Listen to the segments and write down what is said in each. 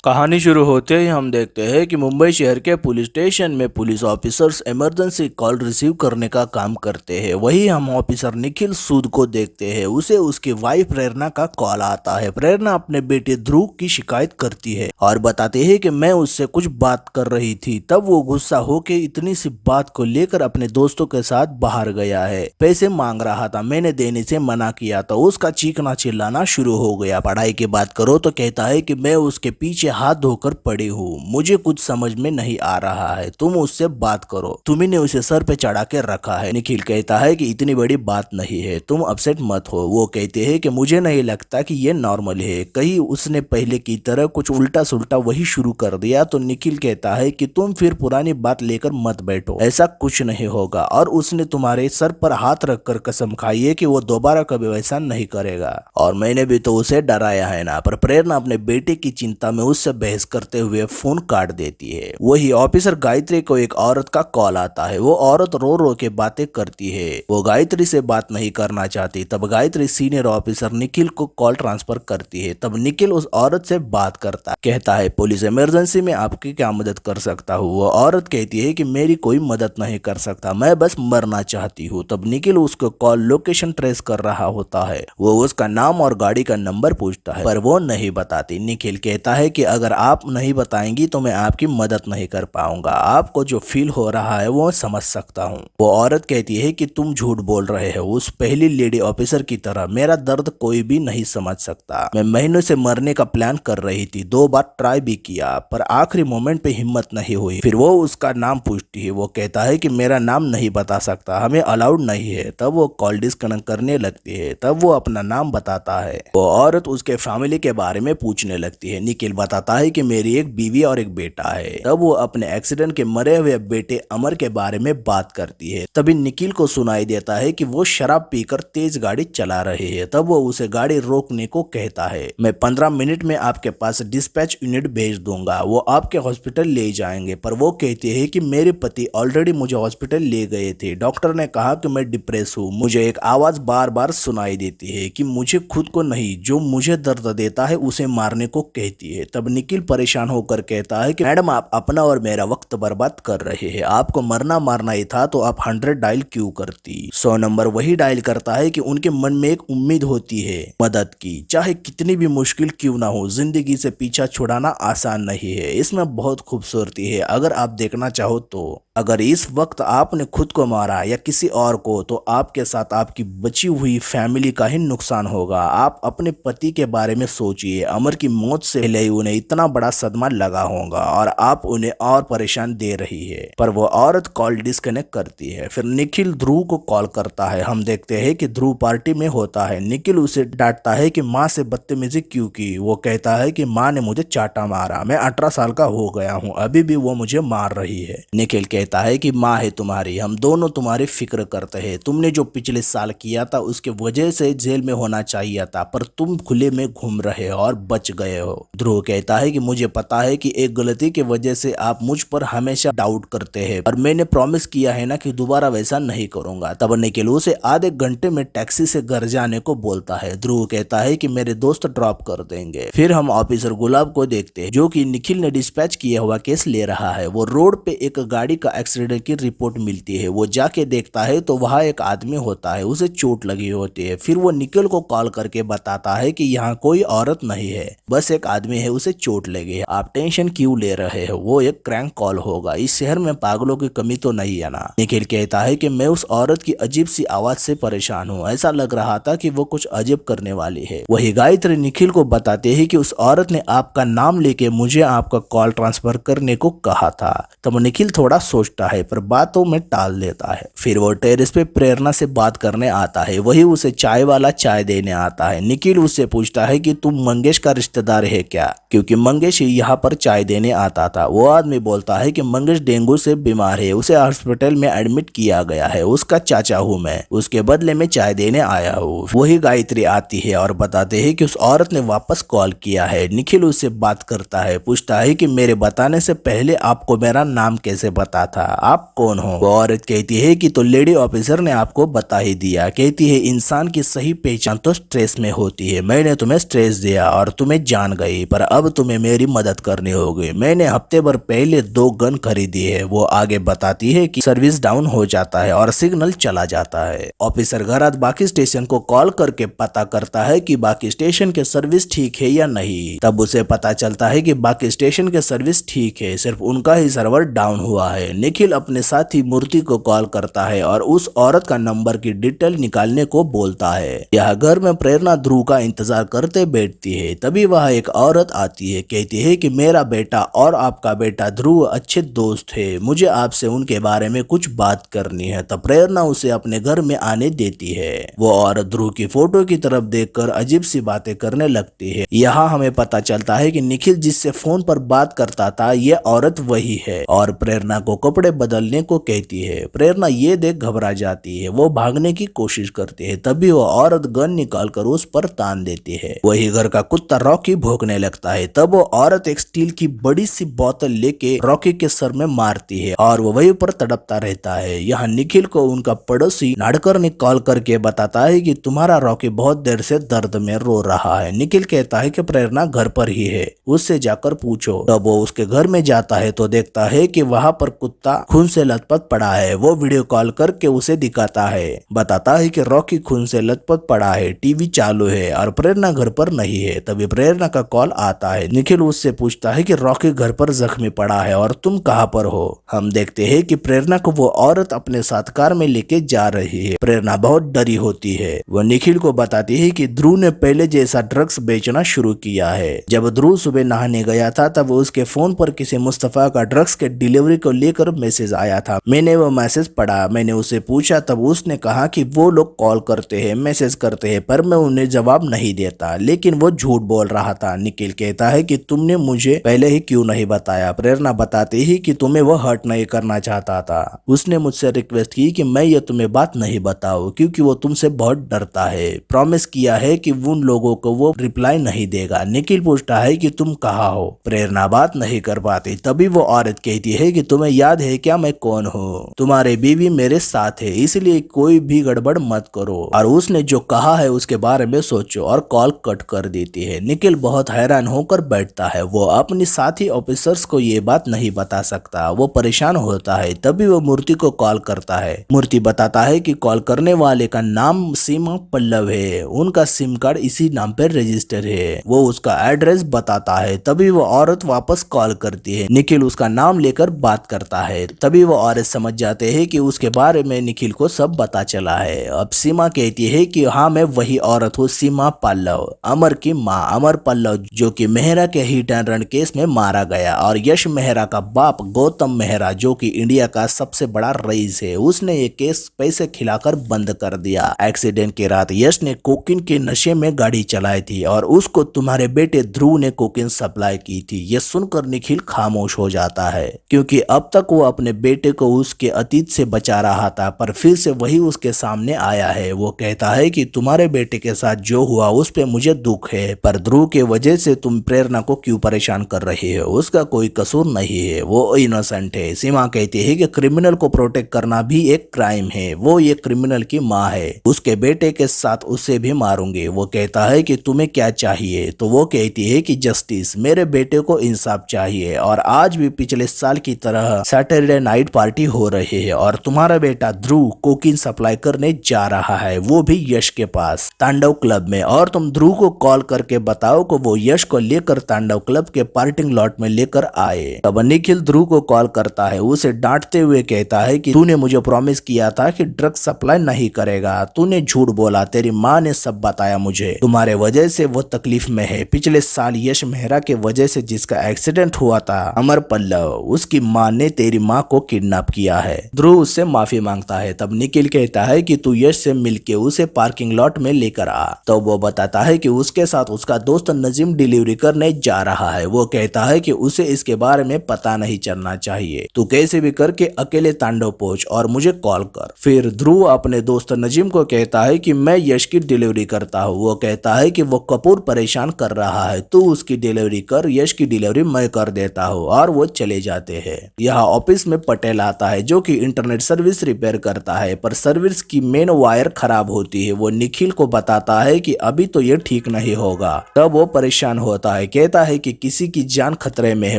कहानी शुरू होते ही हम देखते हैं कि मुंबई शहर के पुलिस स्टेशन में police officers emergency call receive करने का काम करते हैं। वही हम ऑफिसर निखिल सूद को देखते हैं। उसे उसकी वाइफ प्रेरणा का कॉल आता है। प्रेरणा अपने बेटे ध्रुव की शिकायत करती है और बताती है कि मैं उससे कुछ बात कर रही थी। तब वो गुस्सा होकर इतनी सी बात को लेकर अपने दोस्तों के साथ बाहर गया है। पैसे मांग रहा था, मैंने देने से मना किया तो उसका चीखना चिल्लाना शुरू हो गया। पढ़ाई की बात करो तो कहता है कि मैं उसके पीछे हाथ धोकर पड़ी हूँ, मुझे कुछ समझ में नहीं आ रहा है, तुम उससे बात करो, तुम्ही ने उसे सर पे चढ़ा के रखा है। निखिल कहता है कि इतनी बड़ी बात नहीं है, तुम अपसेट मत हो। वो कहते हैं कि मुझे नहीं लगता कि ये नॉर्मल है, कहीं उसने पहले की तरह कुछ उल्टा सुल्टा वही शुरू कर दिया। तो निखिल कहता है कि तुम फिर पुरानी बात लेकर मत बैठो, ऐसा कुछ नहीं होगा और उसने तुम्हारे सर पर हाथ रखकर कसम खाई है कि वो दोबारा कभी वैसा नहीं करेगा और मैंने भी तो उसे डराया है ना। पर प्रेरणा अपने बेटे की चिंता में उससे बहस करते हुए फोन काट देती है। वही ऑफिसर गायत्री को एक औरत का कॉल आता है। वो औरत रो रो के बातें करती है, वो गायत्री से बात नहीं करना चाहती। तब गायत्री सीनियर ऑफिसर निखिल को कॉल ट्रांसफर करती है। तब निखिल उस औरत से बात करता है, कहता है पुलिस इमरजेंसी में आपकी क्या मदद कर सकता हूँ। वो औरत कहती है कि मेरी कोई मदद नहीं कर सकता, मैं बस मरना चाहती हूँ। तब निखिल उसको कॉल लोकेशन ट्रेस कर रहा होता है। वो उसका नाम और गाड़ी का नंबर पूछता है पर वो नहीं बताती। निखिल कहता है कि अगर आप नहीं बताएंगी तो मैं आपकी मदद नहीं कर पाऊंगा, आपको जो फील हो रहा है वो समझ सकता हूँ। वो औरत कहती है कि तुम झूठ बोल रहे हो, उस पहली लेडी ऑफिसर की तरह मेरा दर्द कोई भी नहीं समझ सकता। मैं महीनों से मरने का प्लान कर रही थी, 2 बार ट्राई भी किया पर आखिरी मोमेंट पे हिम्मत नहीं हुई। फिर वो उसका नाम पूछती है। वो कहता है कि मेरा नाम नहीं बता सकता, हमें अलाउड नहीं है। तब वो कॉल डिस्कनेक्ट करने लगती है। तब वो अपना नाम बताता है। वो औरत उसके फैमिली के बारे में पूछने लगती है। निखिल बताता है कि मेरी एक बीवी और एक बेटा है। तब वो अपने एक्सीडेंट के मरे हुए बेटे अमर के बारे में बात करती है। तभी निखिल को सुनाई देता है कि वो शराब पीकर तेज गाड़ी चला रहे हैं। तब वो उसे गाड़ी रोकने को कहता है। मैं 15 मिनट में आपके पास डिस्पैच यूनिट भेज दूंगा, वो आपके हॉस्पिटल ले जाएंगे। पर वो कहते हैं कि मेरे पति ऑलरेडी मुझे हॉस्पिटल ले गए थे, डॉक्टर ने कहा कि मैं डिप्रेस हूँ। मुझे एक आवाज बार बार सुनाई देती है कि मुझे खुद को नहीं, जो मुझे दर्द देता है उसे मारने को कहती है। तब निखिल परेशान होकर कहता है कि मैडम आप अपना और मेरा वक्त बर्बाद कर रहे हैं, आपको मरना मारना ही था तो आप 100 डायल क्यों करती। 100 नंबर वही डायल करता है कि उनके मन में एक उम्मीद होती है मदद की, चाहे कितनी भी मुश्किल क्यों ना हो। जिंदगी से पीछा छुड़ाना आसान नहीं है, इसमें बहुत खूबसूरती है अगर आप देखना चाहो तो। अगर इस वक्त आपने खुद को मारा या किसी और को तो आपके साथ आपकी बची हुई फैमिली का ही नुकसान होगा। आप अपने पति के बारे में सोचिए, अमर की मौत से पहले उन्हें इतना बड़ा सदमा लगा होगा और आप उन्हें और परेशान दे रही है। पर वो औरत कॉल डिस्कनेक्ट करती है। फिर निखिल ध्रुव को कॉल करता है। हम देखते हैं कि ध्रुव पार्टी में होता है। निखिल उसे डांटता है कि माँ से बदतमीजी क्यों की। वो कहता है कि माँ ने मुझे चाटा मारा, मैं 18 साल का हो गया हूँ, अभी भी वो मुझे मार रही है। निखिल कहता है कि माँ है तुम्हारी, हम दोनों तुम्हारी फिक्र करते हैं, तुमने जो पिछले साल किया था उसके वजह से जेल में होना चाहिए था, पर तुम खुले में घूम रहे हो और बच गए हो। ध्रुव कहता है कि मुझे पता है कि एक गलती की वजह से आप मुझ पर हमेशा डाउट करते हैं, और मैंने प्रॉमिस किया है ना कि दोबारा वैसा नहीं करूंगा। तब निखिल उसे आधे घंटे में टैक्सी से घर जाने को बोलता है। ध्रुव कहता है कि मेरे दोस्त ड्रॉप कर देंगे। फिर हम ऑफिसर गुलाब को देखते हैं जो कि निखिल ने डिस्पैच किया हुआ केस ले रहा है। वो रोड पे एक गाड़ी का एक्सीडेंट की रिपोर्ट मिलती है। वो जाके देखता है तो वहाँ एक आदमी होता है, उसे चोट लगी होती है। फिर वो निखिल को कॉल करके बताता है कि यहाँ कोई औरत नहीं है, बस एक आदमी है, उसे चोट लगी है, आप टेंशन क्यों ले रहे हो, वो एक क्रैंक कॉल होगा, इस शहर में पागलों की कमी तो नहीं है ना। निखिल कहता है कि मैं उस औरत की अजीब सी आवाज से परेशान हूँ, ऐसा लग रहा था कि वो कुछ अजीब करने वाली है। वही गायत्री निखिल को बताते हैं कि उस औरत ने आपका नाम लेके मुझे आपका कॉल ट्रांसफर करने को कहा था। तब निखिल थोड़ा सोचता है पर बातों में टाल देता है। फिर वो टेरेस पे प्रेरणा से बात करने आता है। वही उसे चाय वाला चाय देने आता है। निखिल उससे पूछता है कि तुम मंगेश का रिश्तेदार है क्या, क्योंकि मंगेश ही यहाँ पर चाय देने आता था। वो आदमी बोलता है कि मंगेश डेंगू से बीमार है, उसे हॉस्पिटल में एडमिट किया गया है, उसका चाचा हूँ मैं, उसके बदले में चाय देने आया हूँ। वही गायत्री आती है और बताते हैं कि उस औरत ने वापस कॉल किया है। निखिल उससे बात करता है, पूछता है कि मेरे बताने से पहले आपको मेरा नाम कैसे पता था, आप कौन हो? वो औरत कहती है कि तो लेडी ऑफिसर ने आपको बता ही दिया। कहती है इंसान की सही पहचान तो स्ट्रेस में होती है। मैंने तुम्हें स्ट्रेस दिया और तुम्हें जान गई, पर अब तुम्हें मेरी मदद करनी होगी। मैंने हफ्ते भर पहले 2 गन खरीदी है। वो आगे बताती है कि सर्विस डाउन हो जाता है और सिग्नल चला जाता है। ऑफिसर घरात बाकी स्टेशन को कॉल करके पता करता है कि बाकी स्टेशन के सर्विस ठीक है या नहीं। तब उसे पता चलता है कि बाकी स्टेशन के सर्विस ठीक है, सिर्फ उनका ही सर्वर डाउन हुआ है। निखिल अपने साथी मूर्ति को कॉल करता है और उस औरत का नंबर की डिटेल निकालने को बोलता है। यह घर में प्रेरणा ध्रुव का इंतजार करते बैठती है। तभी वह एक औरत आती है, कहती है कि मेरा बेटा और आपका बेटा ध्रुव अच्छे दोस्त है, मुझे आपसे उनके बारे में कुछ बात करनी है। तब प्रेरणा उसे अपने घर में आने देती है। वो औरत ध्रुव की फोटो की तरफ देखकर अजीब सी बातें करने लगती है। यहाँ हमें पता चलता है कि निखिल जिससे फोन पर बात करता था ये औरत वही है और प्रेरणा को कपड़े बदलने को कहती है। प्रेरणा ये देख घबरा जाती है, वो भागने की कोशिश करती है। तभी वो औरत गन निकालकर उस पर तान देती है। वही घर का कुत्ता रॉकी भौंकने लगता है। तब वो औरत एक स्टील की बड़ी सी बोतल लेके रॉकी के सर में मारती है और वो वहीं पर तड़पता रहता है। यहाँ निखिल को उनका पड़ोसी नाडकर ने कॉल करके बताता है कि तुम्हारा रॉकी बहुत देर से दर्द में रो रहा है। निखिल कहता है कि प्रेरणा घर पर ही है, उससे जाकर पूछो। तब वो उसके घर में जाता है तो देखता है कि वहाँ पर कुत्ता खून से लथपथ पड़ा है। वो वीडियो कॉल करके उसे दिखाता है, बताता है कि रॉकी खून से लथपथ पड़ा है, टीवी चालू है और प्रेरणा घर पर नहीं है। तभी प्रेरणा का कॉल आता है। निखिल उससे पूछता है कि रॉकी घर पर जख्मी पड़ा है और तुम कहाँ पर हो। हम देखते हैं कि प्रेरणा को वो औरत अपने साथ कार में लेके जा रही है। प्रेरणा बहुत डरी होती है। वो निखिल को बताती है कि ध्रुव ने पहले जैसा ड्रग्स बेचना शुरू किया है। जब ध्रुव सुबह नहाने गया था तब उसके फोन पर किसी मुस्तफा का ड्रग्स के डिलीवरी को लेकर मैसेज आया था। मैंने वो मैसेज पढ़ा। मैंने उसे पूछा तब उसने कहा कि वो लोग कॉल करते हैं, मैसेज करते हैं, पर मैं उन्हें जवाब नहीं देता, लेकिन वो झूठ बोल रहा था। निखिल कहता है कि तुमने मुझे पहले ही क्यों नहीं बताया। प्रेरणा बताती ही कि तुम्हें वो हर्ट नहीं करना चाहता था। उसने मुझसे रिक्वेस्ट की कि मैं ये तुम्हें बात नहीं बताऊं क्योंकि वो तुमसे बहुत डरता है। प्रॉमिस किया है कि उन लोगों को वो रिप्लाई नहीं देगा। निखिल पूछता है कि तुम कहाँ हो। प्रेरणा बात नहीं कर पाती। तभी वो औरत कहती है कि तुम्हें याद है क्या मैं कौन हूँ। तुम्हारी बीवी मेरे साथ है, इसलिए कोई भी गड़बड़ मत करो और उसने जो कहा है उसके बारे में सोचो, और कॉल कट कर देती है। निखिल बहुत हैरान होकर बैठता है। वो अपनी साथी ऑफिसर्स को ये बात नहीं बता सकता, वो परेशान होता है। तभी वो मूर्ति को कॉल करता है। मूर्ति बताता है कि कॉल करने वाले का नाम सीमा पल्लव है, उनका सिम कार्ड इसी नाम पर रजिस्टर है। वो उसका एड्रेस बताता है। तभी वो औरत वापस कॉल करती है। निखिल उसका नाम लेकर बात करता है। तभी वो औरत समझ जाते हैं कि उसके बारे में निखिल को सब पता चला है। अब सीमा कहती है कि हाँ मैं वही औरत हूँ, सीमा पल्लव, अमर की माँ। अमर पल्लव जो कि मेहरा के हिट एंड रन केस में मारा गया, और यश मेहरा का बाप गौतम मेहरा जो कि इंडिया का सबसे बड़ा रईस है, उसने ये केस पैसे खिलाकर बंद कर दिया। एक्सीडेंट की रात यश ने कोकीन के नशे में गाड़ी चलाई थी और उसको तुम्हारे बेटे ध्रुव ने कोकीन सप्लाई की थी। ये सुनकर निखिल खामोश हो जाता है क्योंकि अब तक वो अपने बेटे को उसके अतीत से बचा रहा था, पर फिर से वही उसके सामने आया है। वो कहता है कि तुम्हारे बेटे के साथ जो हुआ उस पे मुझे दुख है, पर ध्रुव के वजह से तुम प्रेरणा को क्यों परेशान कर रही हो, उसका कोई कसूर नहीं है, वो इनोसेंट है। सीमा कहती है कि क्रिमिनल को प्रोटेक्ट करना भी एक क्राइम है। वो ये क्रिमिनल की माँ है, उसके बेटे के साथ उसे भी मारूंगी। वो कहता है कि तुम्हें क्या चाहिए, तो वो कहती है कि जस्टिस, मेरे बेटे को इंसाफ चाहिए। और आज भी पिछले साल की तरह सैटरडे नाइट पार्टी हो रही है और तुम्हारा बेटा ध्रुव कोकीन सप्लाई करने जा रहा है, वो भी यश के पास तांडव क्लब में। और तुम ध्रुव को कॉल करके बताओ कि वो यश को लेकर तांडव क्लब के पार्किंग लॉट में लेकर आए। तब निखिल ध्रुव को कॉल करता है, उसे डांटते हुए कहता है कि तूने मुझे प्रॉमिस किया था कि ड्रग्स सप्लाई नहीं करेगा, तूने झूठ बोला, तेरी माँ ने सब बताया मुझे, तुम्हारे वजह से वो तकलीफ में है। पिछले साल यश मेहरा के वजह से जिसका एक्सीडेंट हुआ था, अमर पल्लव, उसकी माँ ने तेरी माँ को किडनैप किया है। ध्रुव उससे माफी मांगता है। तब निखिल कहता है कि तू यश से मिलके उसे पार्किंग लॉट में लेकर आ। तो वो बताता है कि उसके साथ उसका दोस्त नजीम डिलीवरी करने जा रहा है। वो कहता है कि उसे इसके बारे में पता नहीं चलना चाहिए, तू कैसे भी करके अकेले तांडव पहुंच और मुझे कॉल कर। फिर ध्रुव अपने दोस्त नजीम को कहता है कि मैं यश की डिलीवरी करता हूँ। वो कहता है कि वो कपूर परेशान कर रहा है, तू उसकी डिलीवरी कर, यश की डिलीवरी मैं कर देता हूँ, और वो चले जाते हैं। यहाँ ऑफिस में पटेल आता है जो कि इंटरनेट सर्विस रिपेयर करता है, पर सर्विस की मेन वायर खराब होती है। वो निखिल को बताता है कि अभी तो ये ठीक नहीं होगा। तब वो परेशान होता है, कहता है कि किसी की जान खतरे में है।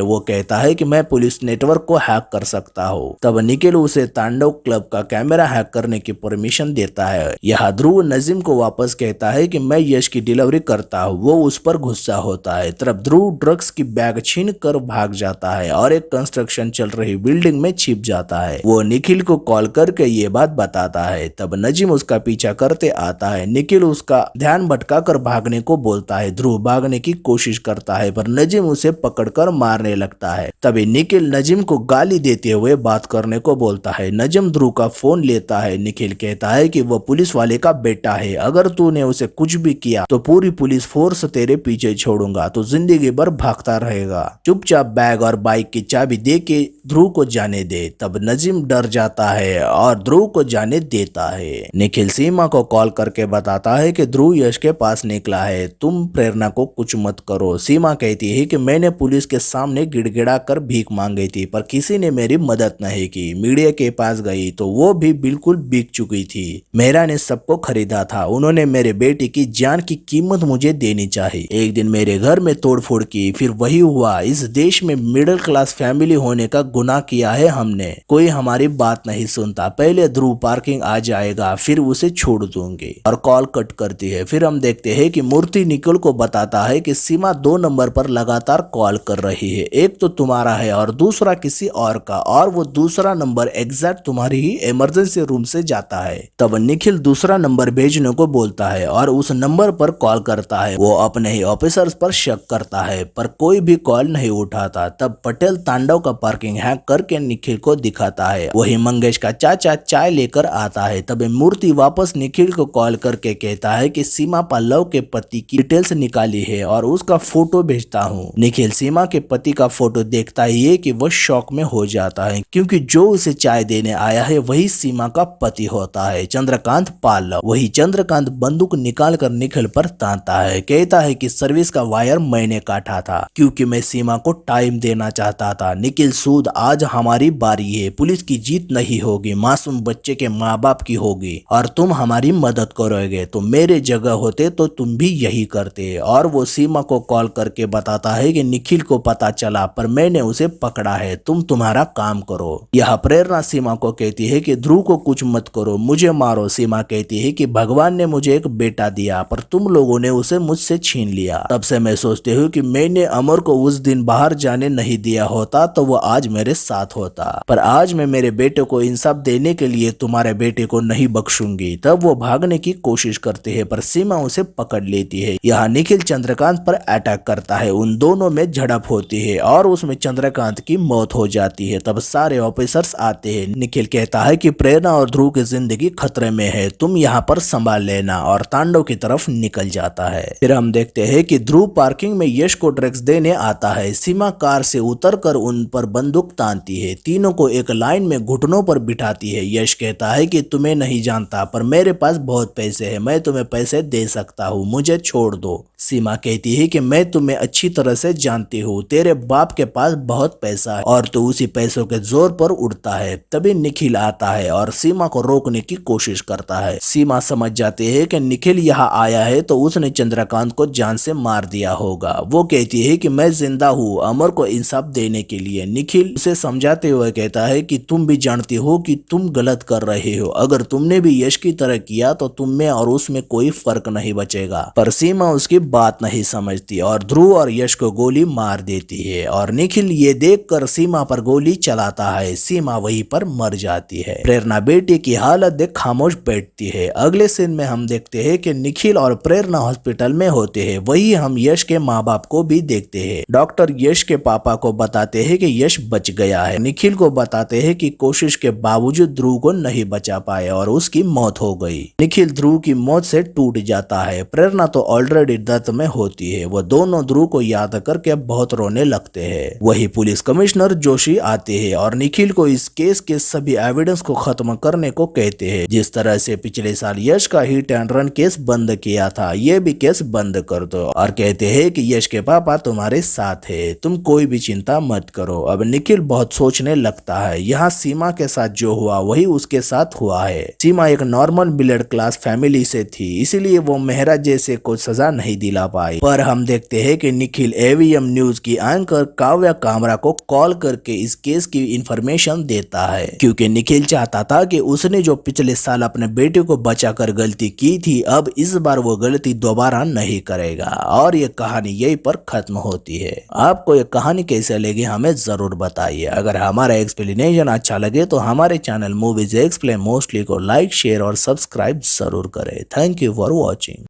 वो कहता है कि मैं पुलिस नेटवर्क को हैक कर सकता हूँ। तब निखिल उसे तांडव क्लब का कैमरा हैक करने की परमिशन देता है। यह ध्रुव नजीम को वापस कहता है कि मैं यश की डिलीवरी करता हूँ। वो उस पर गुस्सा होता है। तब ध्रुव ड्रग्स की बैग छीन कर भाग जाता है और एक कंस्ट्रक्शन चल रही बिल्डिंग में छिप जाता है। वो निखिल को कॉल करके ये बात बताता है। तब नजीम उसका पीछा करते आता है। निखिल उसका ध्यान भटका कर भागने को बोलता है। ध्रुव भागने की कोशिश करता है पर नजीम उसे पकड़कर मारने लगता है। तभी निखिल नजीम को गाली देते हुए बात करने को बोलता है। नजीम ध्रुव का फोन लेता है। निखिल कहता है कि वो पुलिस वाले का बेटा है, अगर तूने उसे कुछ भी किया तो पूरी पुलिस फोर्स तेरे पीछे छोड़ूंगा, तो जिंदगी भर भागता रहेगा। चुपचाप बैग और बाइक की चाबी दे के ध्रुव को जाने दे। तब नजीम डर जाता है और ध्रुव को जाने देता है। निखिल सीमा को कॉल करके बताता है कि ध्रुव यश के पास निकला है, तुम प्रेरणा को कुछ मत करो। सीमा कहती है कि मैंने पुलिस के सामने गिड़गिड़ा कर भीख मांगी थी पर किसी ने मेरी मदद नहीं की। मीडिया के पास गई तो वो भी बिल्कुल बिक चुकी थी। मेरा ने सबको खरीदा था, उन्होंने मेरे बेटे की जान की कीमत मुझे देनी चाहिए। एक दिन मेरे घर में तोड़फोड़ की, फिर वही हुआ। इस देश में मिडिल क्लास फैमिली होने का गुनाह किया है हमने। कोई हमारी बात नहीं सुनता। पहले ध्रुव पार्किंग आ जाएगा फिर उसे छोड़ दूंगी। और कॉल कट करती है। फिर हम देखते हैं कि मूर्ति निखिल को बताता है कि सीमा 2 नंबर पर लगातार कॉल कर रही है, एक तो तुम्हारा है और दूसरा किसी और का, और वो दूसरा नंबर एग्जैक्ट तुम्हारी ही इमरजेंसी रूम से जाता है। तब निखिल दूसरा नंबर भेजने को बोलता है और उस नंबर पर कॉल करता है। वो अपने ही ऑफिसर्स पर शक करता है पर कोई भी कॉल नहीं उठाता। तब पटेल तांडव का पार्किंग हैक करके निखिल को दिखाता है। वही मंगेश का चाचा चाय लेकर आता है। तब मूर्ति वापस निखिल को कॉल करके कहता है कि सीमा पल्लव के पति की डिटेल्स निकाली है और उसका फोटो भेजता हूँ। निखिल सीमा के पति का फोटो देखता ही है कि वह शॉक में हो जाता है, क्योंकि जो उसे चाय देने आया है वही सीमा का पति होता है, चंद्रकांत पल्लव। वही चंद्रकांत बंदूक निकाल कर निखिल पर तानता है, कहता है कि सर्विस का वायर मैंने काटा था क्योंकि मैं सीमा को टाइम देना चाहता था। निखिल सूद, आज हमारी बारी है, पुलिस की जीत नहीं होगी, मासूम बच्चे के माँ बाप की होगी और तुम हमारी मदद करोगे। तो मेरे जगह होते तो तुम भी यही करते। और वो सीमा को कॉल करके बताता है कि निखिल को पता चला पर मैंने उसे पकड़ा है, तुम तुम्हारा काम करो। यह प्रेरणा सीमा को कहती है कि ध्रुव को कुछ मत करो, मुझे मारो। सीमा कहती है कि भगवान ने मुझे एक बेटा दिया पर तुम लोगों ने उसे मुझसे छीन लिया। तब से मैं सोचती हूँ कि मैंने अमर को उस दिन बाहर जाने नहीं दिया होता तो वो आज मेरे साथ होता, पर आज मैं मेरे बेटे को इंसाफ देने के लिए तुम्हारे बेटे को नहीं बख्शूंगी। तब वो भागने की कोशिश करते हैं पर सीमा उसे पकड़ लेती है। यहाँ निखिल चंद्रकांत पर अटैक करता है, उन दोनों में झड़प होती है और उसमें चंद्रकांत की मौत हो जाती है। तब सारे ऑफिसर्स आते हैं। निखिल कहता है कि प्रेरणा और ध्रुव की जिंदगी खतरे में है, तुम यहाँ पर संभाल लेना, और तांडव की तरफ निकल जाता है। फिर हम देखते हैं कि ध्रुव पार्किंग में यश को ड्रग्स देने आता है। सीमा कार से उतरकर उन पर बंदूक तानती है, तीनों को एक लाइन में घुटनों पर बिठाती है। यश कहता है कि तुम्हें नहीं जानता पर मेरे पास बहुत पैसे हैं, मैं तुम्हें पैसे दे सकता हूँ, मुझे छोड़ दो। सीमा कहती है कि मैं तुम्हें अच्छी तरह से जानती हूँ, तेरे बाप के पास बहुत पैसा है और तू उसी पैसों के जोर पर उड़ता है। तभी निखिल आता है और सीमा को रोकने की कोशिश करता है। सीमा समझ जाती है कि निखिल यहाँ आया है तो उसने चंद्रकांत को जान से मार दिया होगा। वो कहती है कि मैं जिंदा हूँ अमर को इंसाफ देने के लिए। निखिल उसे समझाते हुए कहता है कि तुम भी जानती हो कि तुम गलत कर रहे हो, अगर तुमने भी यश की तरह किया तो तुम में और उसमें कोई फर्क नहीं बचेगा। पर सीमा उसकी बात नहीं समझती और ध्रुव और यश को गोली मार देती है और निखिल ये देखकर सीमा पर गोली चलाता है। सीमा वहीं पर मर जाती है। प्रेरणा बेटी की हालत देख खामोश बैठती है। अगले सीन में हम देखते हैं कि निखिल और प्रेरणा हॉस्पिटल में होते हैं। वही हम यश के माँ बाप को भी देखते हैं। डॉक्टर यश के पापा को बताते हैं कि यश बच गया है। निखिल को बताते हैं कि कोशिश के बावजूद ध्रुव को नहीं बचा पाए और उसकी मौत हो गई। निखिल ध्रुव की मौत से टूट जाता है। प्रेरणा तो ऑलरेडी दर्द में होती है। वो दोनों ध्रुव को याद करके बहुत रोने लगते हैं। वही पुलिस कमिश्नर जोशी आते हैं और निखिल को इस केस के सभी एविडेंस को खत्म करने को कहते हैं। जिस तरह से पिछले साल यश का हिट एंड रन केस बंद किया था, ये भी केस बंद कर दो, और कहते हैं कि यश के पापा तुम्हारे साथ है, तुम कोई भी चिंता मत करो। अब निखिल बहुत सोचने लगता है। यहाँ सीमा के साथ जो हुआ वही उसके साथ हुआ है। सीमा एक नॉर्मल मिडिल क्लास फैमिली से थी, इसीलिए वो मेहरा जैसे को सजा नहीं दिला पाई। पर हम देखते हैं कि निखिल एवीएम न्यूज की एंकर काव्या कामरा को कॉल करके इस केस की इंफॉर्मेशन देता है, क्योंकि निखिल चाहता था कि उसने जो पिछले साल अपने बेटे को बचाकर गलती की थी, अब इस बार वो गलती दोबारा नहीं करेगा। और ये कहानी यहीं पर खत्म होती है। आपको ये कहानी कैसे लगी हमें जरूर बताइए। अगर हमारा एक्सप्लेनेशन अच्छा लगे तो हमारे चैनल मूवीज एक्सप्लेन मोस्टली को लाइक, शेयर और सब्सक्राइब जरूर करें। Thank you for watching.